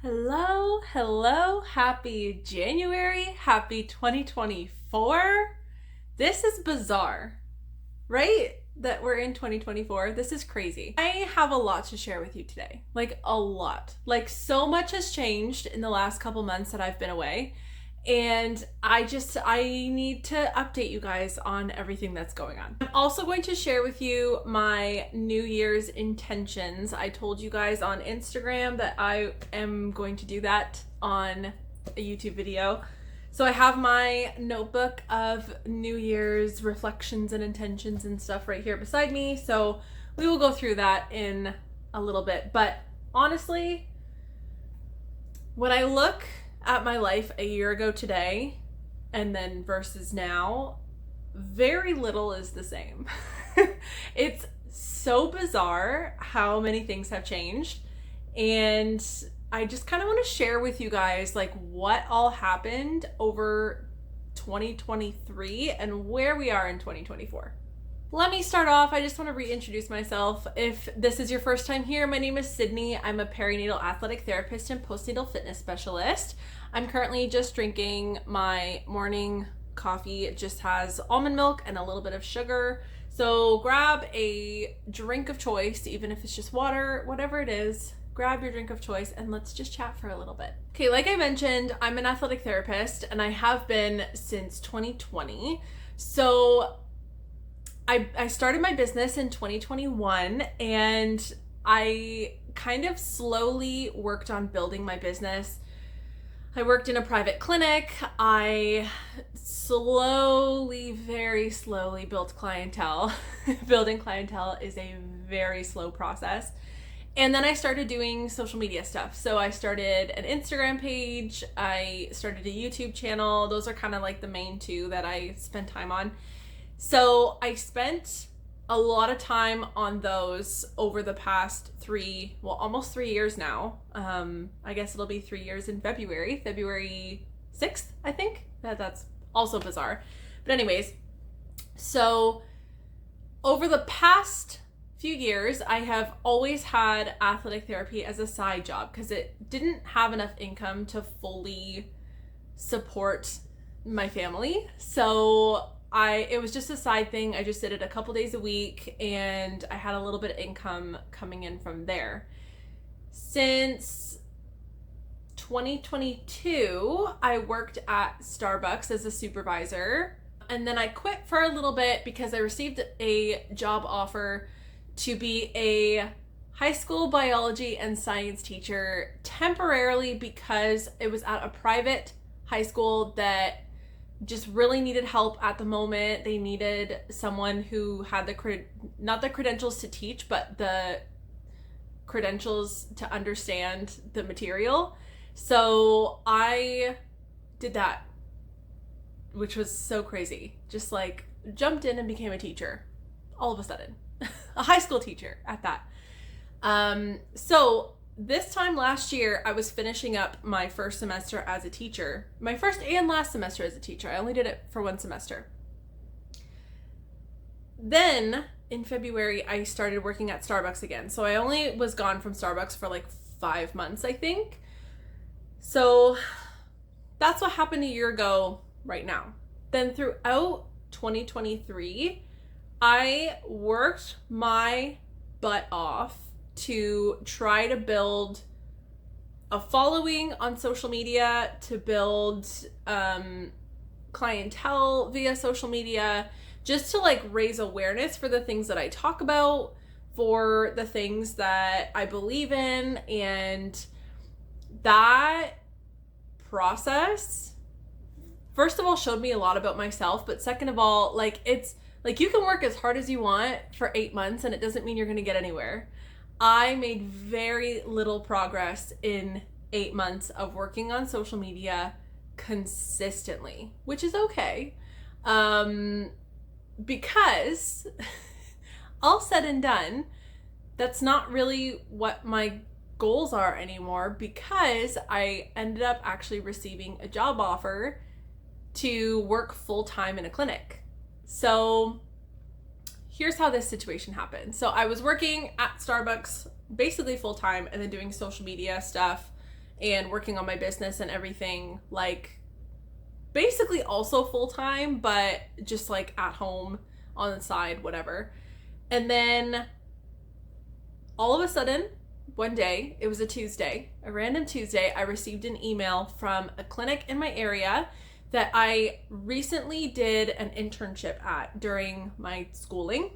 Hello, happy January, happy 2024. This is bizarre, right? That we're in 2024. This is crazy. I have a lot to share with you today. Like a lot. Like so much has changed in the last couple months that I've been away. And I need to update you guys on everything that's going on. I'm also going to share with you my New Year's intentions. I told you guys on Instagram that I am going to do that on a YouTube video. So I have my notebook of New Year's reflections and intentions and stuff right here beside me. So we will go through that in a little bit. But honestly, when I look at my life a year ago today and then versus now, very little is the same. It's so bizarre how many things have changed, and I just kind of want to share with you guys like what all happened over 2023 and where we are in 2024. Let me start off. I just want to reintroduce myself. If this is your first time here, my name is Sydney. I'm a perinatal athletic therapist and postnatal fitness specialist. I'm currently just drinking my morning coffee. It just has almond milk and a little bit of sugar. So grab a drink of choice, even if it's just water, whatever it is. Grab your drink of choice and let's just chat for a little bit. Okay, like I mentioned, I'm an athletic therapist and I have been since 2020. So I started my business in 2021 and I kind of slowly worked on building my business. I worked in a private clinic. I very slowly built clientele. Building clientele is a very slow process. And then I started doing social media stuff. So I started an Instagram page. I started a YouTube channel. Those are kind of like the main two that I spend time on. So I spent a lot of time on those over the past almost 3 years now. I guess it'll be 3 years in February 6th, I think. That's also bizarre. But anyways, so over the past few years, I have always had athletic therapy as a side job because it didn't have enough income to fully support my family. So it was just a side thing. I just did it a couple days a week and I had a little bit of income coming in from there. Since 2022, I worked at Starbucks as a supervisor, and then I quit for a little bit because I received a job offer to be a high school biology and science teacher temporarily because it was at a private high school that just really needed help at the moment. They needed someone who had not the credentials to teach, but the credentials to understand the material. So I did that, which was so crazy. Just like jumped in and became a teacher all of a sudden. A high school teacher at that. So this time last year, I was finishing up my first semester as a teacher. My first and last semester as a teacher. I only did it for one semester. Then in February, I started working at Starbucks again. So I only was gone from Starbucks for like 5 months, I think. So that's what happened a year ago right now. Then throughout 2023, I worked my butt off to try to build a following on social media, to build clientele via social media, just to like raise awareness for the things that I talk about, for the things that I believe in. And that process, first of all, showed me a lot about myself, but second of all, like it's like you can work as hard as you want for 8 months and it doesn't mean you're going to get anywhere. I made very little progress in 8 months of working on social media consistently, which is okay. Because all said and done, that's not really what my goals are anymore, because I ended up actually receiving a job offer to work full-time in a clinic. So here's how this situation happened. So I was working at Starbucks basically full-time and then doing social media stuff and working on my business and everything, like basically also full-time, but just like at home on the side, whatever. And then all of a sudden, one day, it was a Tuesday, a random Tuesday, I received an email from a clinic in my area that I recently did an internship at during my schooling.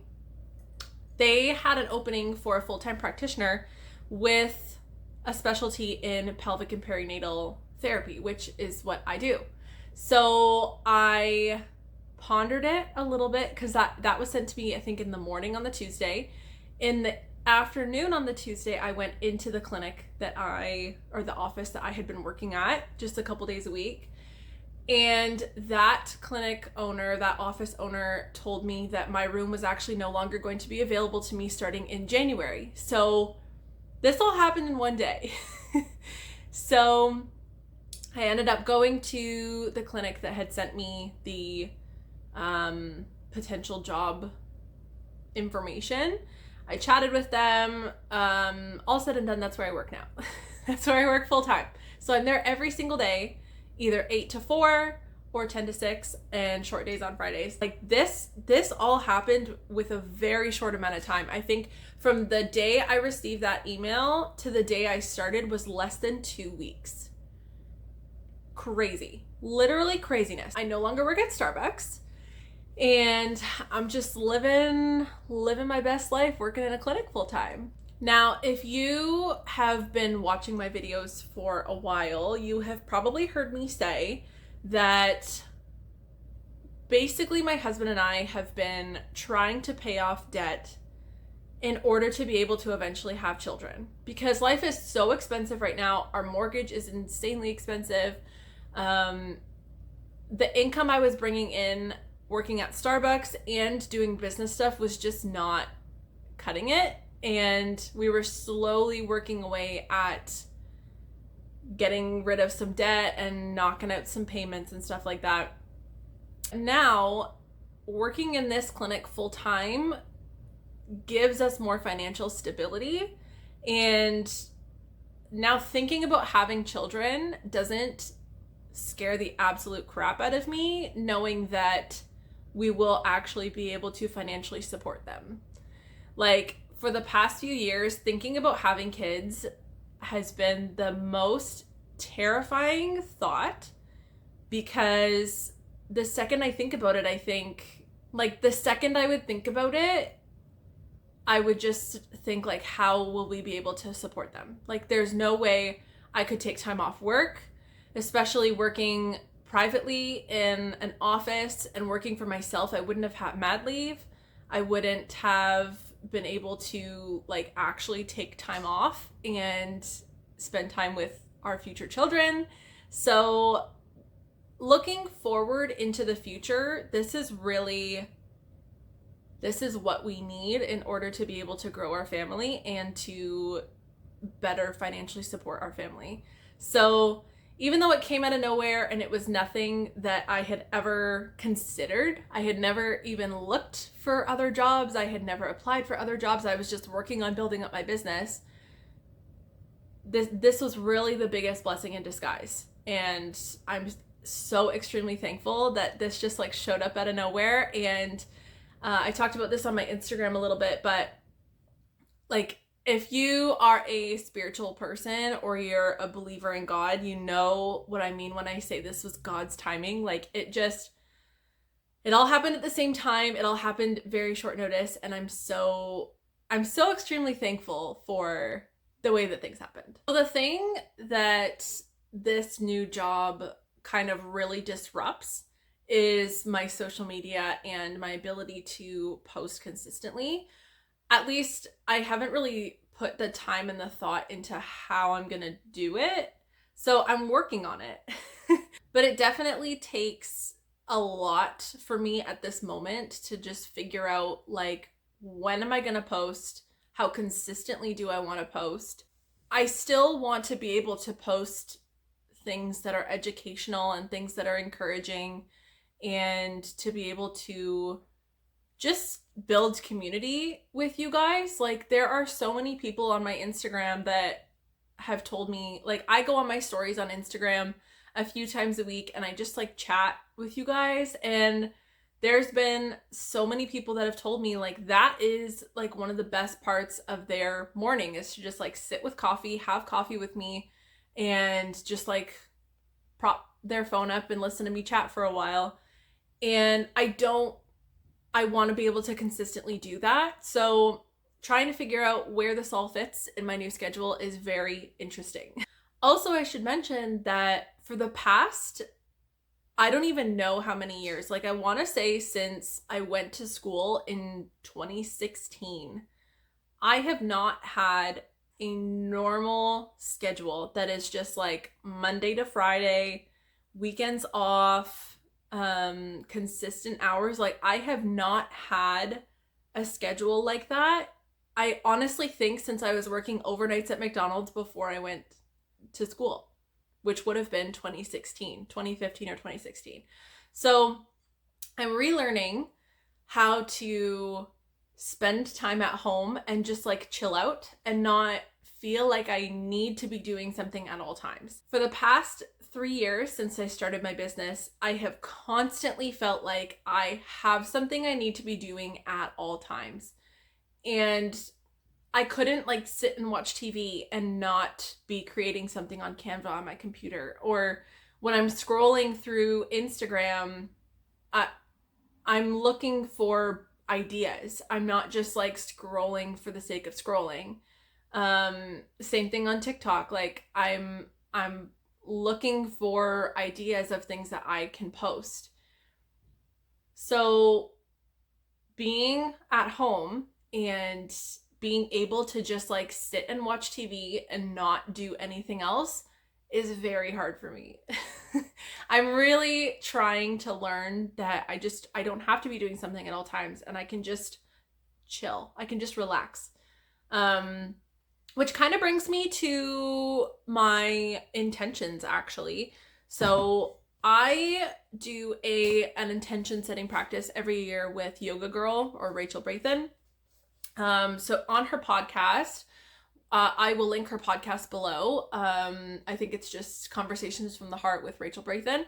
They had an opening for a full-time practitioner with a specialty in pelvic and perinatal therapy, which is what I do. So I pondered it a little bit because that was sent to me, I think, in the morning on the Tuesday. In the afternoon on the Tuesday, I went into the clinic or the office that I had been working at just a couple days a week. And that clinic owner, that office owner, told me that my room was actually no longer going to be available to me starting in January. So this all happened in one day. So I ended up going to the clinic that had sent me the potential job information. I chatted with them. All said and done, that's where I work now. That's where I work full time. So I'm there every single day, either 8 to 4 or 10 to 6, and short days on Fridays. Like this all happened with a very short amount of time. I think from the day I received that email to the day I started was less than 2 weeks. Crazy. Literally craziness. I no longer work at Starbucks, and I'm just living my best life working in a clinic full time. Now, if you have been watching my videos for a while, you have probably heard me say that basically my husband and I have been trying to pay off debt in order to be able to eventually have children, because life is so expensive right now. Our mortgage is insanely expensive. The income I was bringing in working at Starbucks and doing business stuff was just not cutting it. And we were slowly working away at getting rid of some debt and knocking out some payments and stuff like that. Now, working in this clinic full time gives us more financial stability. And now thinking about having children doesn't scare the absolute crap out of me, knowing that we will actually be able to financially support them. Like, for the past few years, thinking about having kids has been the most terrifying thought, because the second I think about it, I think, like, the second I would think about it, I would just think, like, how will we be able to support them? Like, there's no way I could take time off work, especially working privately in an office and working for myself. I wouldn't have had mat leave. I wouldn't have been able to, like, actually take time off and spend time with our future children. So looking forward into the future, this is what we need in order to be able to grow our family and to better financially support our family. So even though it came out of nowhere and it was nothing that I had ever considered, I had never even looked for other jobs, I had never applied for other jobs, I was just working on building up my business. This was really the biggest blessing in disguise. And I'm so extremely thankful that this just, like, showed up out of nowhere. And I talked about this on my Instagram a little bit, but, like, if you are a spiritual person or you're a believer in God, you know what I mean when I say this was God's timing. Like, it all happened at the same time. It all happened very short notice. And I'm so extremely thankful for the way that things happened. So the thing that this new job kind of really disrupts is my social media and my ability to post consistently. At least I haven't really put the time and the thought into how I'm gonna do it. So I'm working on it. But it definitely takes a lot for me at this moment to just figure out, like, when am I gonna post? How consistently do I want to post? I still want to be able to post things that are educational and things that are encouraging, and to be able to just build community with you guys. Like, there are so many people on my Instagram that have told me, like, I go on my stories on Instagram a few times a week and I just like chat with you guys, and there's been so many people that have told me like that is like one of the best parts of their morning is to just like sit with coffee, have coffee with me, and just like prop their phone up and listen to me chat for a while. And I want to be able to consistently do that. So trying to figure out where this all fits in my new schedule is very interesting. Also, I should mention that for the past, I don't even know how many years, like I want to say since I went to school in 2016, I have not had a normal schedule that is just like Monday to Friday, weekends off, consistent hours. Like I have not had a schedule like that. I honestly think since I was working overnights at McDonald's before I went to school, which would have been 2015 or 2016. So I'm relearning how to spend time at home and just like chill out and not feel like I need to be doing something at all times. For the past 3 years since I started my business, I have constantly felt like I have something I need to be doing at all times. And I couldn't like sit and watch TV and not be creating something on Canva on my computer. Or when I'm scrolling through Instagram, I'm looking for ideas. I'm not just like scrolling for the sake of scrolling. Same thing on TikTok. Like I'm looking for ideas of things that I can post. So being at home and being able to just like sit and watch TV and not do anything else is very hard for me. I'm really trying to learn that I don't have to be doing something at all times, and I can just chill. I can just relax. Which kind of brings me to my intentions actually. So I do an intention setting practice every year with Yoga Girl or Rachel Brathen. So on her podcast, I will link her podcast below. I think it's just Conversations from the Heart with Rachel Brathen.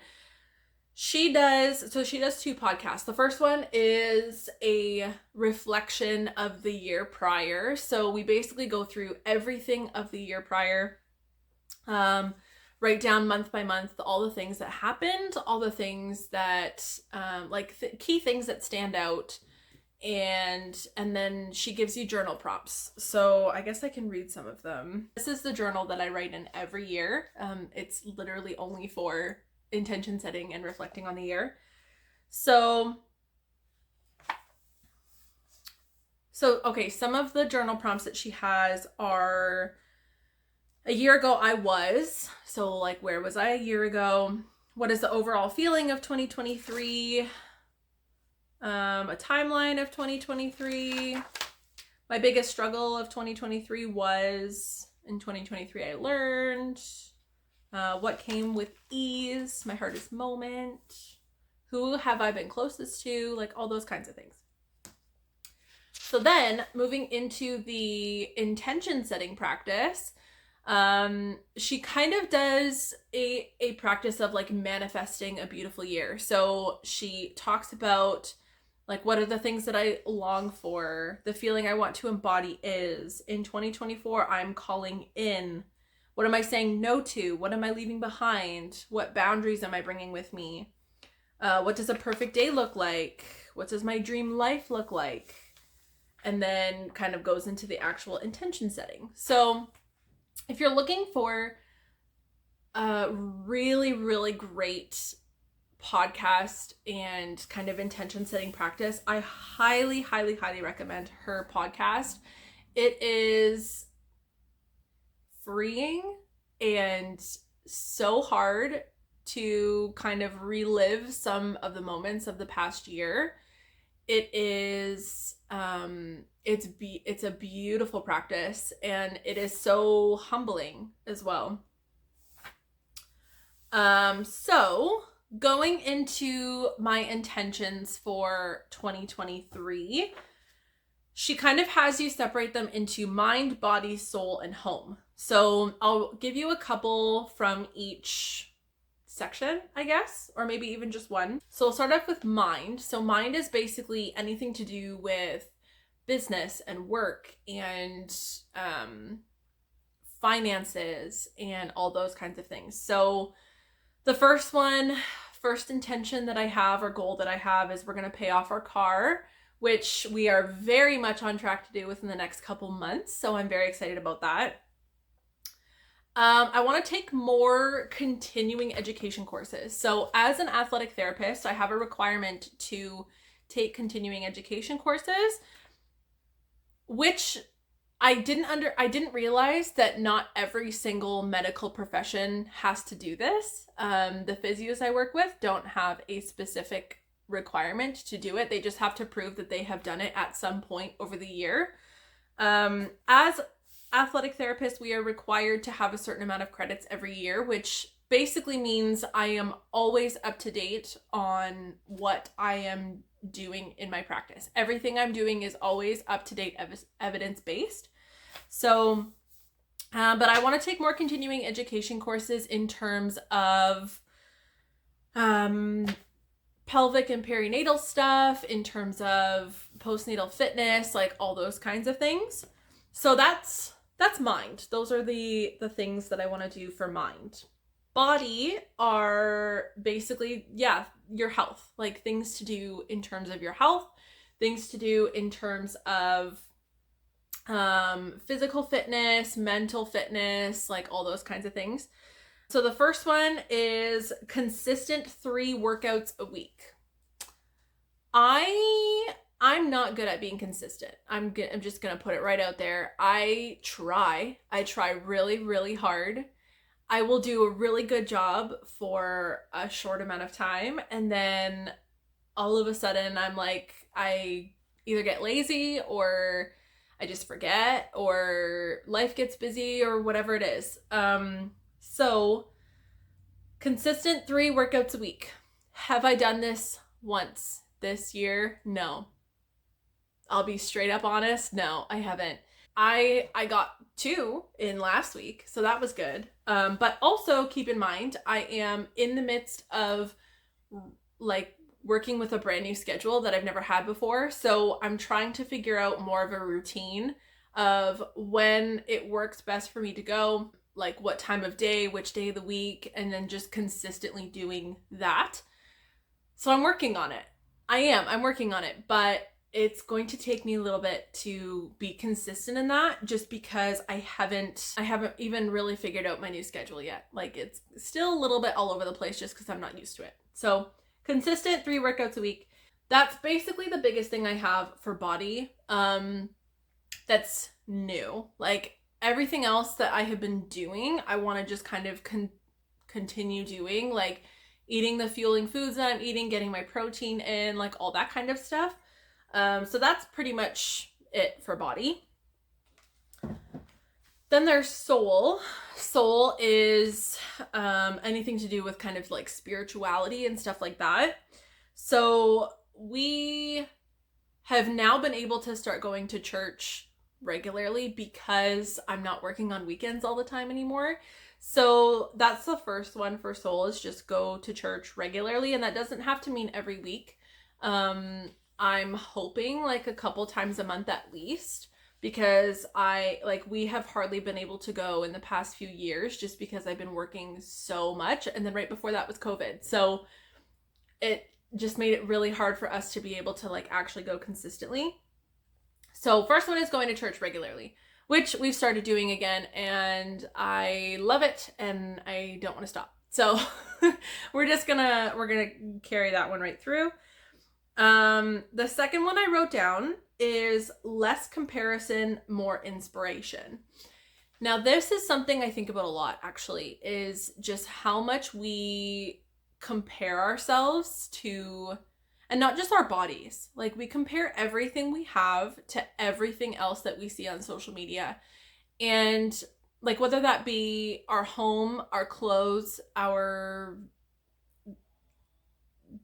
She does two podcasts. The first one is a reflection of the year prior. So we basically go through everything of the year prior, write down month by month all the things that happened, all the things that key things that stand out, and then she gives you journal prompts. So I guess I can read some of them. This is the journal that I write in every year. It's literally only for intention setting and reflecting on the year. So okay, some of the journal prompts that she has are: a year ago I was, so like where was I a year ago? What is the overall feeling of 2023? A timeline of 2023. My biggest struggle of 2023 was in 2023 I learned. What came with ease, my hardest moment, who have I been closest to, like all those kinds of things. So then moving into the intention setting practice, she kind of does a practice of like manifesting a beautiful year. So she talks about like, what are the things that I long for? The feeling I want to embody is in 2024, I'm calling in. What am I saying no to? What am I leaving behind? What boundaries am I bringing with me? What does a perfect day look like? What does my dream life look like? And then kind of goes into the actual intention setting. So if you're looking for a really, really great podcast and kind of intention setting practice, I highly, highly, highly recommend her podcast. It is freeing and so hard to kind of relive some of the moments of the past year. It is it's a beautiful practice, and it is so humbling as well. So going into my intentions for 2023, she kind of has you separate them into mind, body, soul, and home. So I'll give you a couple from each section, I guess, or maybe even just one. So I'll start off with mind. So mind is basically anything to do with business and work and finances and all those kinds of things. So the first intention that I have or goal that I have is we're going to pay off our car, which we are very much on track to do within the next couple months. So I'm very excited about that. I want to take more continuing education courses. So as an athletic therapist, I have a requirement to take continuing education courses, which I didn't realize that not every single medical profession has to do this. The physios I work with don't have a specific requirement to do it. They just have to prove that they have done it at some point over the year. As athletic therapists, we are required to have a certain amount of credits every year, which basically means I am always up to date on what I am doing in my practice. Everything I'm doing is always up to date, evidence-based. So, but I want to take more continuing education courses in terms of pelvic and perinatal stuff, in terms of postnatal fitness, like all those kinds of things. So that's mind. Those are the things that I want to do for mind. Body are basically, your health, like things to do in terms of your health, things to do in terms of physical fitness, mental fitness, like all those kinds of things. So the first one is consistent 3 workouts a week. I'm not good at being consistent. I'm just gonna put it right out there. I try really, really hard. I will do a really good job for a short amount of time, and then all of a sudden I'm like, I either get lazy or I just forget or life gets busy or whatever it is. So consistent 3 workouts a week. Have I done this once this year? No. I'll be straight up honest. No, I haven't. I got 2 in last week, so that was good. But also keep in mind, I am in the midst of like working with a brand new schedule that I've never had before. So I'm trying to figure out more of a routine of when it works best for me to go, like what time of day, which day of the week, and then just consistently doing that. So I'm working on it. I'm working on it, but it's going to take me a little bit to be consistent in that, just because I haven't even really figured out my new schedule yet. Like it's still a little bit all over the place just because I'm not used to it. So consistent 3 workouts a week. That's basically the biggest thing I have for body. That's new. Like everything else that I have been doing, I want to just kind of continue doing, like eating the fueling foods that I'm eating, getting my protein in, like all that kind of stuff. So that's pretty much it for body. Then there's soul. Soul is anything to do with kind of like spirituality and stuff like that. So we have now been able to start going to church regularly because I'm not working on weekends all the time anymore. So that's the first one for soul, is just go to church regularly. And that doesn't have to mean every week. I'm hoping like a couple times a month at least, because we have hardly been able to go in the past few years just because I've been working so much. And then right before that was COVID. So it just made it really hard for us to be able to like actually go consistently. So first one is going to church regularly, which we've started doing again, and I love it and I don't want to stop. So we're gonna carry that one right through. The second one I wrote down is less comparison, more inspiration. Now, this is something I think about a lot, actually, is just how much we compare ourselves to, and not just our bodies. Like, we compare everything we have to everything else that we see on social media. And, like, whether that be our home, our clothes,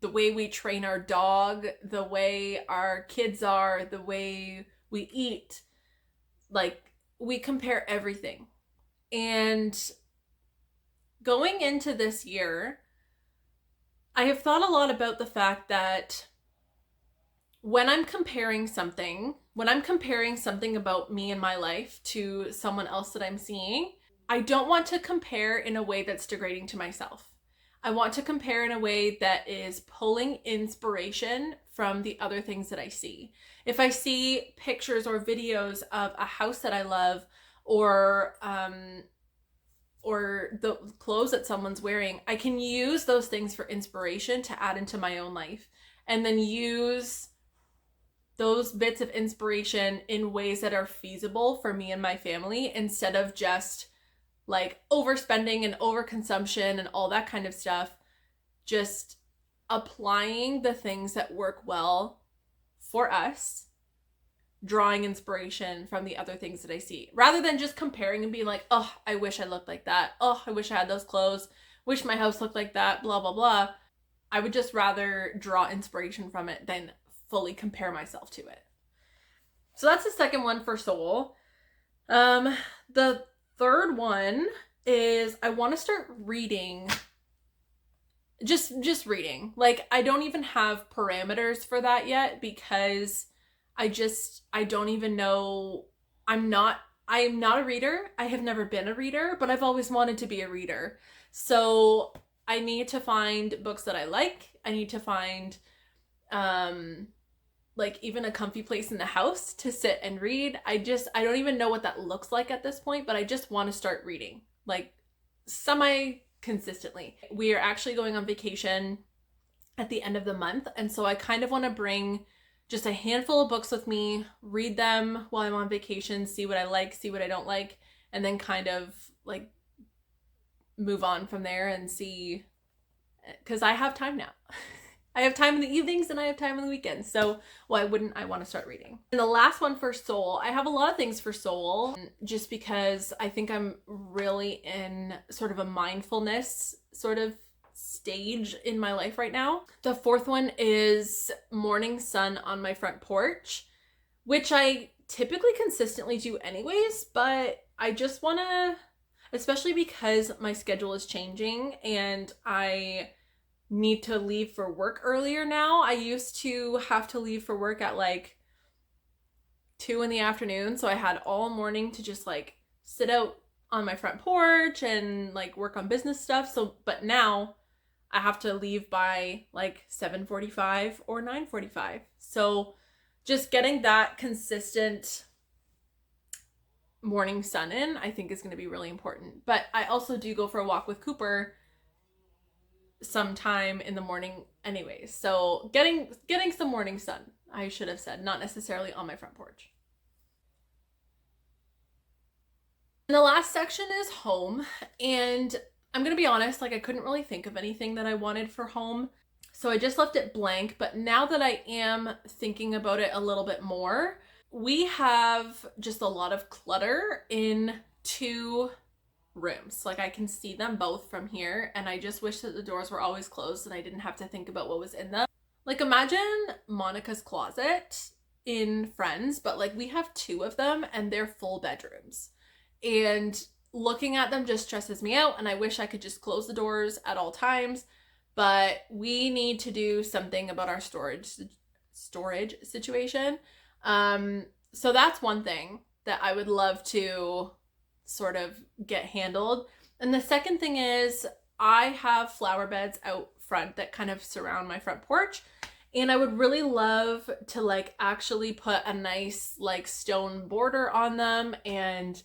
the way we train our dog, the way our kids are, the way we eat, like we compare everything. And going into this year, I have thought a lot about the fact that when I'm comparing something about me and my life to someone else that I'm seeing, I don't want to compare in a way that's degrading to myself. I want to compare in a way that is pulling inspiration from the other things that I see. If I see pictures or videos of a house that I love, or the clothes that someone's wearing, I can use those things for inspiration to add into my own life, and then use those bits of inspiration in ways that are feasible for me and my family, instead of just like overspending and overconsumption and all that kind of stuff. Just applying the things that work well for us, drawing inspiration from the other things that I see, rather than just comparing and being like, oh, I wish I looked like that. Oh, I wish I had those clothes. Wish my house looked like that, blah, blah, blah. I would just rather draw inspiration from it than fully compare myself to it. So that's the second one for soul. The third one is I want to start reading. Just reading. Like, I don't even have parameters for that yet, because I don't even know. I am not a reader. I have never been a reader, but I've always wanted to be a reader. So I need to find books that I like. I need to find like even a comfy place in the house to sit and read. I don't even know what that looks like at this point, but I just want to start reading, like semi consistently. We are actually going on vacation at the end of the month, and so I kind of want to bring just a handful of books with me, read them while I'm on vacation, see what I like, see what I don't like, and then kind of like move on from there and see, because I have time now. I have time in the evenings and I have time on the weekends. So why wouldn't I want to start reading? And the last one for soul, I have a lot of things for soul, just because I think I'm really in sort of a mindfulness sort of stage in my life right now. The fourth one is morning sun on my front porch, which I typically consistently do anyways, but I just want to, especially because my schedule is changing and I need to leave for work earlier now. I used to have to leave for work at like 2 p.m, so I had all morning to just like sit out on my front porch and like work on business stuff. But now I have to leave by like 7:45 or 9:45. So just getting that consistent morning sun in, I think, is going to be really important. But I also do go for a walk with Cooper sometime in the morning anyways. So getting some morning sun, I should have said, not necessarily on my front porch. And the last section is home, and I'm gonna be honest, like I couldn't really think of anything that I wanted for home, so I just left it blank. But now that I am thinking about it a little bit more, we have just a lot of clutter in 2 rooms. Like I can see them both from here, and I just wish that the doors were always closed and I didn't have to think about what was in them. Like imagine Monica's closet in Friends, but like we have 2 of them and they're full bedrooms, and looking at them just stresses me out, and I wish I could just close the doors at all times. But we need to do something about our storage situation. So that's one thing that I would love to sort of get handled. And the second thing is I have flower beds out front that kind of surround my front porch, and I would really love to like actually put a nice like stone border on them and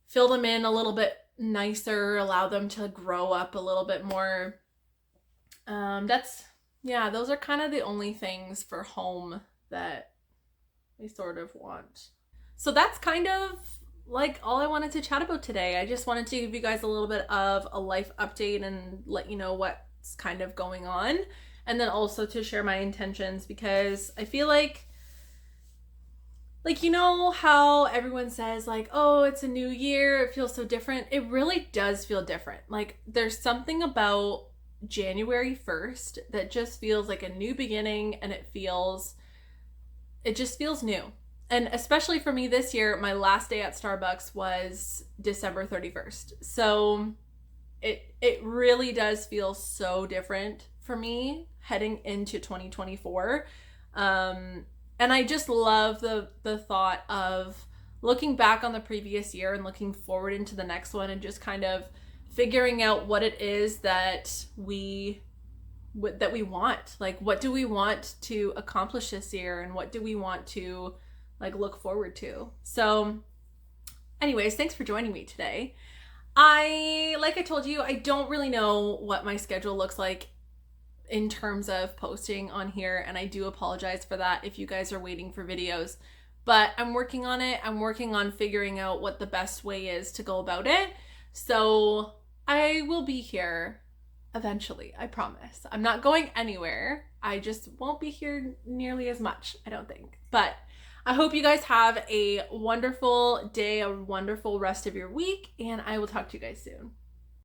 fill them in a little bit nicer, allow them to grow up a little bit more. Those are kind of the only things for home that I sort of want. So that's kind of like all I wanted to chat about today. I just wanted to give you guys a little bit of a life update and let you know what's kind of going on, and then also to share my intentions, because I feel like you know how everyone says like, oh, it's a new year, it feels so different. It really does feel different. Like there's something about January 1st that just feels like a new beginning, and it just feels new. And especially for me this year, my last day at Starbucks was December 31st. So it really does feel so different for me heading into 2024. And I just love the thought of looking back on the previous year and looking forward into the next one and just kind of figuring out what it is that we want. Like, what do we want to accomplish this year, and what do we want to like look forward to? So anyways, thanks for joining me today. Like I told you, I don't really know what my schedule looks like in terms of posting on here, and I do apologize for that if you guys are waiting for videos, but I'm working on it. I'm working on figuring out what the best way is to go about it. So I will be here eventually, I promise. I'm not going anywhere. I just won't be here nearly as much, I don't think. But I hope you guys have a wonderful day, a wonderful rest of your week, and I will talk to you guys soon.